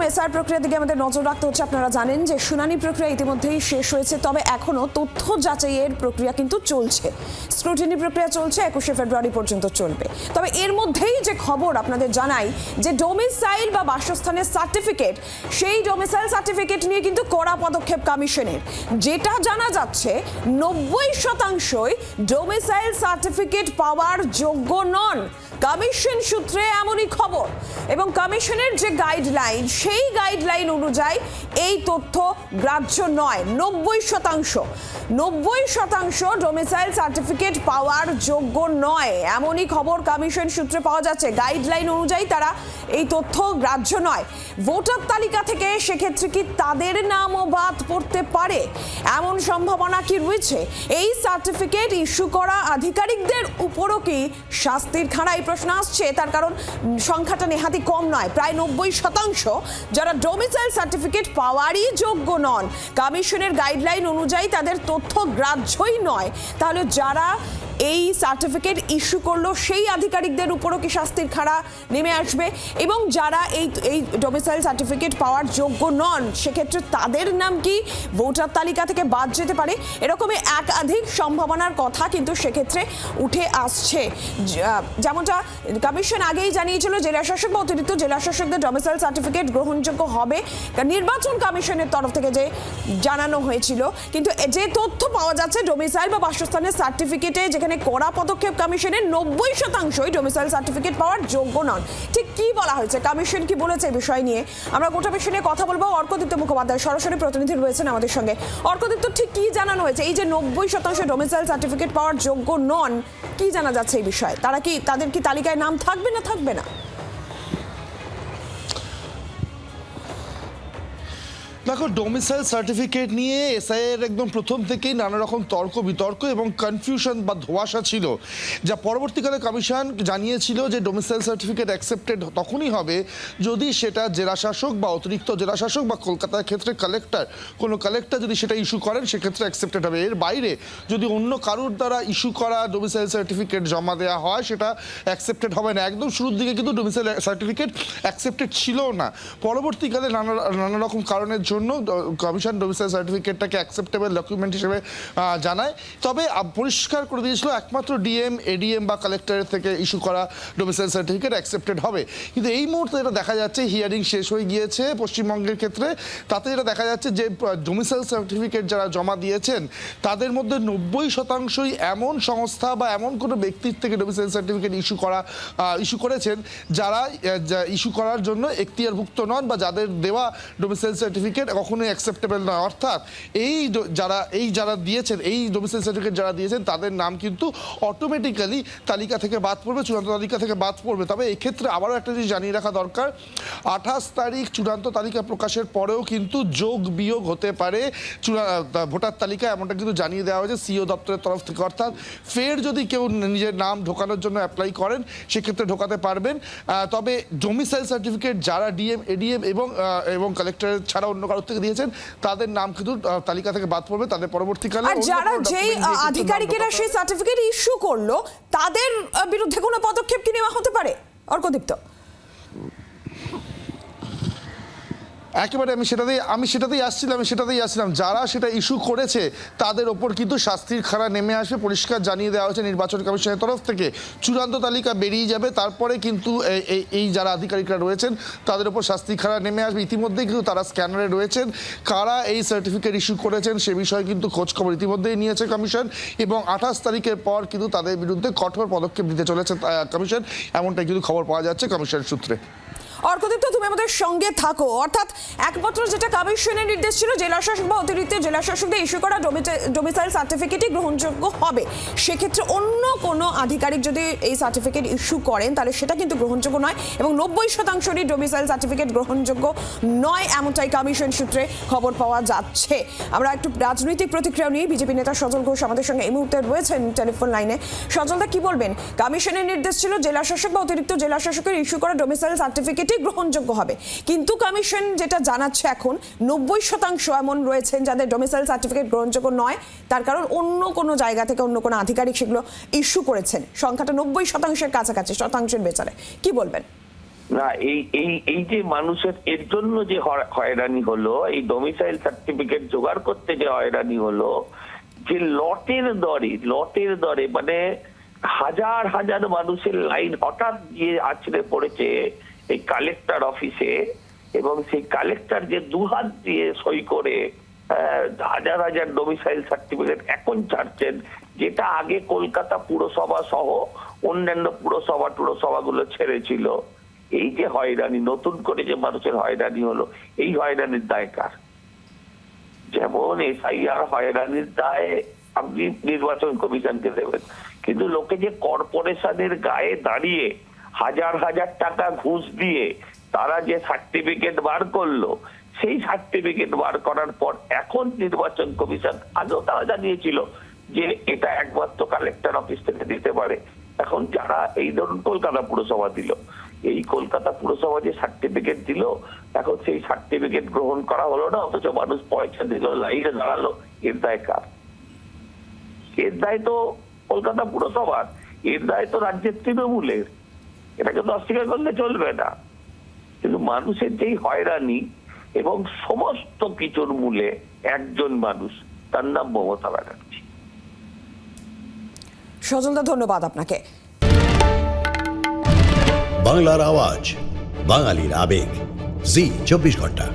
SR প্রক্রিয়ার দিকে আমাদের নজর রাখতে হচ্ছে। আপনারা জানেন যে শুনানি প্রক্রিয়া ইতিমধ্যেই শেষ হয়েছে, তবে এখনো তথ্য যাচাইয়ের প্রক্রিয়া কিন্তু চলছে। স্ক্রুটিনি প্রক্রিয়া চলছে, 21শে ফেব্রুয়ারি পর্যন্ত চলবে। তবে এর মধ্যেই যে খবর আপনাদের জানাই যে ডোমিসাইল বা বাসস্থানের সার্টিফিকেট, সেই ডোমিসাইল সার্টিফিকেট নিয়ে কিন্তু কড়া পদক্ষেপ কমিশনের। যেটা জানা যাচ্ছে 90%ই ডোমিসাইল সার্টিফিকেট পাওয়ার যোগ্য নন। কমিশন সূত্রে এমনই খবর, এবং কমিশনের যে গাইডলাইন, সেই গাইডলাইন অনুযায়ী এই তথ্য গ্রাহ্য নয়। 90% ডোমিসাইল সার্টিফিকেট পাওয়ার যোগ্য নয়, এমনই খবর কমিশন সূত্রে পাওয়া যাচ্ছে। গাইডলাইন অনুযায়ী তারা এই তথ্য গ্রাহ্য নয়। ভোটার তালিকা থেকে সেক্ষেত্রে কি তাদের নামও বাদ পড়তে পারে, এমন সম্ভাবনা কি রয়েছে? এই সার্টিফিকেট ইস্যু করা আধিকারিকদের উপরও কি শাস্তির খাড়া? এই প্রশ্ন আসছে, তার কারণ সংখ্যাটা নেহাতি কম নয়। প্রায় 90% যারা ডোমিসাইল সার্টিফিকেট পাওয়ারই যোগ্য নন, কমিশনের গাইডলাইন অনুযায়ী তাদের তথ্য গ্রাহ্যই নয়। তাহলে যারা এই সার্টিফিকেট ইস্যু করলো সেই আধিকারিকদের উপরও কি শাস্তির খাড়া নেমে আসবে? এবং যারা এই ডোমিসাইল সার্টিফিকেট পাওয়ার যোগ্য নন, সেক্ষেত্রে তাদের নাম কি ভোটার তালিকা থেকে বাদ যেতে পারে? এরকমই একাধিক সম্ভাবনার কথা কিন্তু সেক্ষেত্রে উঠে আসছে। যেমনটা কমিশন আগেই জানিয়েছিল, জেলাশাসক বা অতিরিক্ত জেলাশাসকদের ডোমিসাইল সার্টিফিকেট গ্রহণযোগ্য হবে নির্বাচন কমিশনের তরফ থেকে যে জানানো হয়েছিল। কিন্তু যে তথ্য পাওয়া যাচ্ছে ডোমিসাইল বা বাসস্থানের সার্টিফিকেটে, যেখানে কড়া পদক্ষেপ কমিশনের, 90%ই ডোমিসাইল সার্টিফিকেট পাওয়ার যোগ্য নন। ঠিক কি বলা হয়েছে, কমিশন কি বলেছে বিষয় নিয়ে আমরা গোটা বিষয় নিয়ে কথা বলবো। অর্কদীপ্ত মুখোপাধ্যায় সরাসরি প্রতিনিধি রয়েছেন আমাদের সঙ্গে। অর্কদীপ্ত, ঠিক কি জানানো হয়েছে? এই যে 90% ডোমিসাইল সার্টিফিকেট পাওয়ার যোগ্য নন, কি জানা যাচ্ছে এই বিষয়ে? তাদের কি তালিকায় নাম থাকবে না থাকবে না? দেখো, ডোমিসাইল সার্টিফিকেট নিয়ে এসআইয়ের একদম প্রথম থেকেই নানা রকম তর্ক বিতর্ক এবং কনফিউশন বা ধোঁয়াশা ছিল, যা পরবর্তীকালে কমিশন জানিয়েছিল যে ডোমিসাইল সার্টিফিকেট অ্যাকসেপ্টেড তখনই হবে যদি সেটা জেলাশাসক বা অতিরিক্ত জেলাশাসক বা কলকাতার ক্ষেত্রে কোনো কালেক্টর যদি সেটা ইস্যু করেন, সেক্ষেত্রে অ্যাকসেপ্টেড হবে। এর বাইরে যদি অন্য কারোর দ্বারা ইস্যু করা ডোমিসাইল সার্টিফিকেট জমা দেওয়া হয়, সেটা অ্যাকসেপ্টেড হবে না। একদম শুরুর দিকে কিন্তু ডোমিসাইল সার্টিফিকেট অ্যাকসেপ্টেড ছিল না। পরবর্তীকালে নানা রকম কারণের জন্য কমিশন ডোমিসাইল সার্টিফিকেটটাকে অ্যাকসেপ্টেবল ডকুমেন্ট হিসেবে জানায়। তবে পরিষ্কার করে দিয়েছিল একমাত্র ডিএম, এডিএম বা কালেক্টরের থেকে ইস্যু করা ডোমিসাইল সার্টিফিকেট অ্যাকসেপ্টেড হবে। কিন্তু এই মুহূর্তে এটা দেখা যাচ্ছে, হিয়ারিং শেষ হয়ে গিয়েছে পশ্চিমবঙ্গের ক্ষেত্রে, তাতে এটা দেখা যাচ্ছে যে ডোমিসাইল সার্টিফিকেট যারা জমা দিয়েছেন তাদের মধ্যে 90%ই এমন সংস্থা বা এমন কোনো ব্যক্তির থেকে ডোমিসাইল সার্টিফিকেট ইস্যু করেছেন যারা ইস্যু করার জন্য এখতিয়ারভুক্ত নন, বা যাদের দেওয়া ডোমিসাইল সার্টিফিকেট কখনোই অ্যাকসেপ্টেবল নয়। অর্থাৎ যারা দিয়েছেন, এই ডোমিসাইল সার্টিফিকেট যারা দিয়েছেন, তাদের নাম কিন্তু অটোমেটিক্যালি তালিকা থেকে বাদ পড়বে, চূড়ান্ত তালিকা থেকে বাদ পড়বে। তবে এক্ষেত্রে আবারও একটা জিনিস জানিয়ে রাখা দরকার, 28 তারিখ চূড়ান্ত তালিকা প্রকাশের পরেও কিন্তু যোগ বিয়োগ হতে পারে ভোটার তালিকা, এমনটা কিন্তু জানিয়ে দেওয়া হয়েছে সিও দপ্তরের তরফ থেকে। অর্থাৎ ফের যদি কেউ নিজের নাম ঢোকানোর জন্য অ্যাপ্লাই করেন, সেক্ষেত্রে ঢোকাতে পারবেন। তবে ডোমিসাইল সার্টিফিকেট যারা ডিএম, এডিএম এবং কালেক্টরের ছাড়া অন্য কারোর থেকে দিয়েছেন, তাদের নাম কিন্তু তালিকা থেকে বাদ পড়বে। তাদের পরবর্তীকালে যারা যেই আধিকারিকেরা সেই সার্টিফিকেট ইস্যু করলো, তাদের বিরুদ্ধে কোনো পদক্ষেপ কি নেওয়া হতে পারে অর্কদীপ্ত? একেবারে আমি সেটাতেই আসছিলাম। যারা সেটা ইস্যু করেছে তাদের ওপর কিন্তু শাস্তির খাড়া নেমে আসবে, পরিষ্কার জানিয়ে দেওয়া হয়েছে নির্বাচন কমিশনের তরফ থেকে। চূড়ান্ত তালিকা বেরিয়ে যাবে, তারপরে কিন্তু এই যারা আধিকারিকরা রয়েছেন তাদের ওপর শাস্তির খাড়া নেমে আসবে। ইতিমধ্যেই কিন্তু তারা স্ক্যানারে রয়েছেন, কারা এই সার্টিফিকেট ইস্যু করেছেন সে বিষয়ে কিন্তু খোঁজখবর ইতিমধ্যেই নিয়েছে কমিশন, এবং 28 তারিখের পর কিন্তু তাদের বিরুদ্ধে কঠোর পদক্ষেপ নিতে চলেছে কমিশন, এমনটাই কিন্তু খবর পাওয়া যাচ্ছে কমিশন সূত্রে। অর্কদীপ্ত, তুমি আমাদের সঙ্গে থাকো। অর্থাৎ একমাত্র যেটা কমিশনের নির্দেশ ছিল, জেলাশাসক বা অতিরিক্ত জেলাশাসকদের ইস্যু করা ডোমিসাইল সার্টিফিকেটই গ্রহণযোগ্য হবে। সেক্ষেত্রে অন্য কোনো আধিকারিক যদি এই সার্টিফিকেট ইস্যু করেন, তাহলে সেটা কিন্তু গ্রহণযোগ্য নয়, এবং 90%ই ডোমিসাইল সার্টিফিকেট গ্রহণযোগ্য নয়, এমনটাই কমিশন সূত্রে খবর পাওয়া যাচ্ছে। আমরা একটু রাজনৈতিক প্রতিক্রিয়া নিয়ে বিজেপি নেতা সজল ঘোষ আমাদের সঙ্গে এই মুহূর্তে রয়েছেন টেলিফোন লাইনে। সজলদা, কি বলবেন? কমিশনের নির্দেশ ছিল জেলাশাসক বা অতিরিক্ত জেলাশাসকের ইস্যু করা ডোমিসাইল সার্টিফিকেট গ্রহণযোগ্য হবে, কিন্তু কমিশন যেটা জানাচ্ছে এখন 90% এমন রয়েছেন যাদের ডোমিসাইল সার্টিফিকেট গ্রহণযোগ্য নয়, তার কারণ অন্য কোনো জায়গা থেকে অন্য কোনো আধিকারিক সেগুলো ইস্যু করেছেন। সংখ্যাটা 90%-এর কাছাকাছি, শতাংশের বেচারে। কি বলবেন? না, এই এই এই যে মানুষের এর জন্য যে হয়রানি হলো, এই ডোমিসাইল সার্টিফিকেট জোগাড় করতে যে হয়রানি হলো, যে লটের দরে মানে হাজার হাজার মানুষের লাইন হঠাৎ গিয়ে আছড়ে পড়েছে এই কালেক্টর অফিসে, এবং সেই কালেক্টর যে দুহাত দিয়ে সই করে হাজার হাজার ডোমিসাইল সার্টিফিকেট এখন ছাড়ছেন, যেটা আগে কলকাতা পুরসভা সহ অন্যান্য পুরসভাগুলো ছেড়েছিল। এই যে হয়রানি, নতুন করে যে মানুষের হয়রানি হলো, এই হয়রানির দায় কার? যেমন এসআইআর হয়রানির দায় আপনি নির্বাচন কমিশনকে দেবেন, কিন্তু লোকে যে কর্পোরেশনের গায়ে দাঁড়িয়ে হাজার হাজার টাকা ঘুষ দিয়ে তারা যে সার্টিফিকেট বার করলো, সেই সার্টিফিকেট বার করার পর এখন নির্বাচন কমিশন, আগেও তারা জানিয়েছিল যে এটা একমাত্র কালেক্টর অফিস থেকে দিতে পারে। এখন যারা এই ধরুন কলকাতা পুরসভা দিল, এই কলকাতা পুরসভা যে সার্টিফিকেট দিল, এখন সেই সার্টিফিকেট গ্রহণ করা হলো না, অথচ মানুষ পয়সা দিল, লাইনে দাঁড়ালো। এর দায় কার? এর দায় তো কলকাতা পুরসভার, এর দায় তো রাজ্যের তৃণমূলের। এটাকে তো অস্বীকার করলে চলবে না। কিন্তু মানুষের যেই হয়রানি এবং সমস্ত কিছুর মূলে একজন মানুষ, তার নাম মমতা ব্যানার্জি। সজলদা, ধন্যবাদ আপনাকে। বাংলার আওয়াজ, বাঙালির আবেগ, জি 24 ঘন্টা।